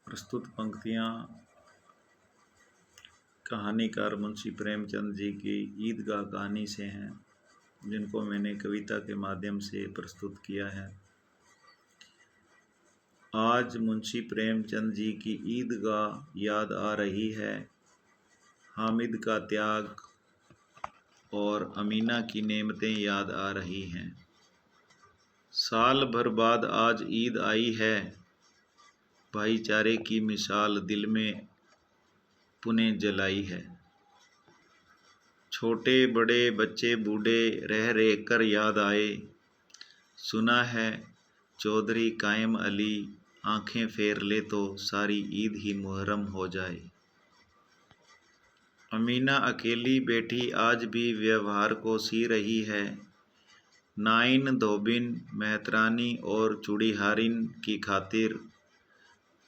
प्रस्तुत पंक्तियाँ कहानीकार मुंशी प्रेमचंद जी की ईदगाह कहानी से हैं, जिनको मैंने कविता के माध्यम से प्रस्तुत किया है। आज मुंशी प्रेमचंद जी की ईदगाह याद आ रही है। हामिद का त्याग और अमीना की नेमतें याद आ रही हैं। साल भर बाद आज ईद आई है, भाईचारे की मिसाल दिल में पुने जलाई है। छोटे बड़े बच्चे बूढ़े रह रह कर याद आए, सुना है चौधरी कायम अली आंखें फेर ले तो सारी ईद ही मुहर्रम हो जाए। अमीना अकेली बैठी आज भी व्यवहार को सी रही है। नाइन धोबिन मेहतरानी और चूड़ीहारिन की खातिर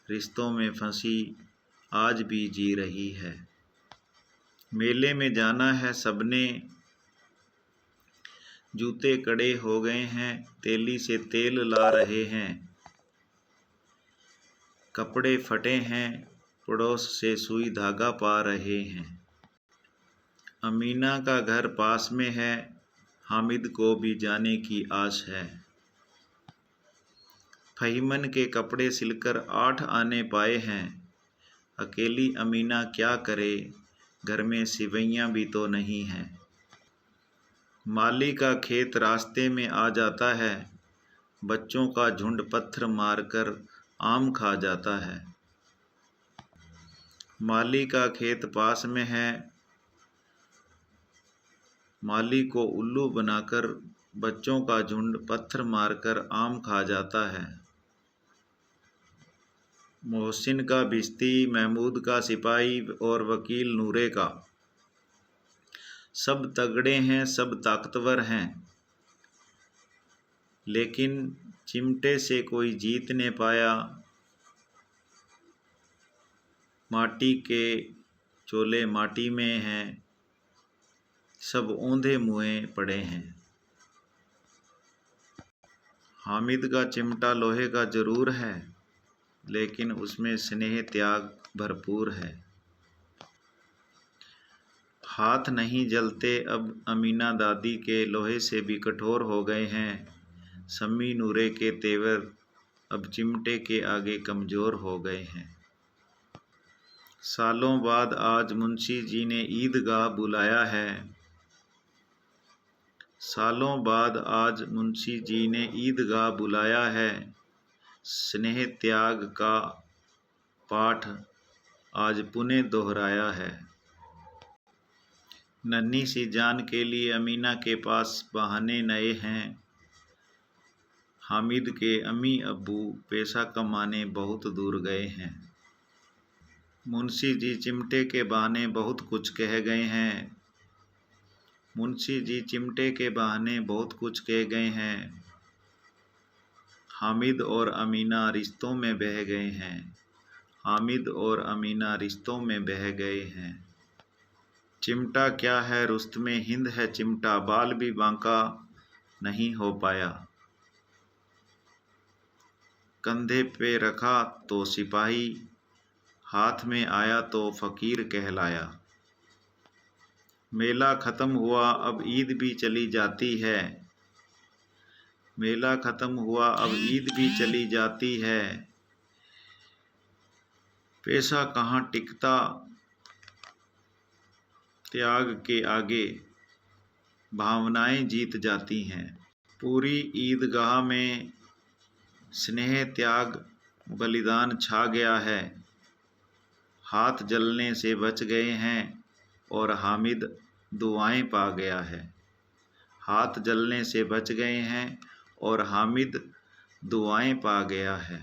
रिश्तों में फंसी आज भी जी रही है। मेले में जाना है सबने, जूते कड़े हो गए हैं, तेली से तेल ला रहे हैं। कपड़े फटे हैं, पड़ोस से सुई धागा पा रहे हैं। अमीना का घर पास में है, हामिद को भी जाने की आस है। फहीमन के कपड़े सिलकर 8 आने पाए हैं। अकेली अमीना क्या करे, घर में सिवैयाँ भी तो नहीं हैं। माली का खेत रास्ते में आ जाता है, बच्चों का झुंड पत्थर मारकर आम खा जाता है। माली का खेत पास में है, माली को उल्लू बनाकर बच्चों का झुंड पत्थर मारकर आम खा जाता है। मोहसिन का भिश्ती, महमूद का सिपाही और वकील नूरे का, सब तगड़े हैं, सब ताकतवर हैं, लेकिन चिमटे से कोई जीत ने पाया। माटी के चोले माटी में हैं, सब औंधे मुँहे पड़े हैं। हामिद का चिमटा लोहे का जरूर है, लेकिन उसमें स्नेह त्याग भरपूर है। हाथ नहीं जलते अब अमीना दादी के, लोहे से भी कठोर हो गए हैं। सम्मी नूरे के तेवर अब चिमटे के आगे कमज़ोर हो गए हैं। सालों बाद आज मुंशी जी ने ईदगाह बुलाया है। सालों बाद आज मुंशी जी ने ईदगाह बुलाया है। स्नेह त्याग का पाठ आज पुनः दोहराया है। नन्ही सी जान के लिए अमीना के पास बहाने नए हैं। हामिद के अम्मी अब्बू पैसा कमाने बहुत दूर गए हैं। मुंशी जी चिमटे के बहाने बहुत कुछ कह गए हैं। मुंशी जी चिमटे के बहाने बहुत कुछ कह गए हैं। हामिद और अमीना रिश्तों में बह गए हैं। हामिद और अमीना रिश्तों में बह गए हैं। चिमटा क्या है रुस्तमे हिंद है चिमटा, बाल भी बांका नहीं हो पाया। कंधे पे रखा तो सिपाही, हाथ में आया तो फकीर कहलाया। मेला ख़त्म हुआ अब ईद भी चली जाती है। मेला ख़त्म हुआ अब ईद भी चली जाती है। पैसा कहाँ टिकता त्याग के आगे, भावनाएं जीत जाती हैं। पूरी ईदगाह में स्नेह त्याग बलिदान छा गया है। हाथ जलने से बच गए हैं और हामिद दुआएं पा गया है। हाथ जलने से बच गए हैं और हामिद दुआएं पा गया है।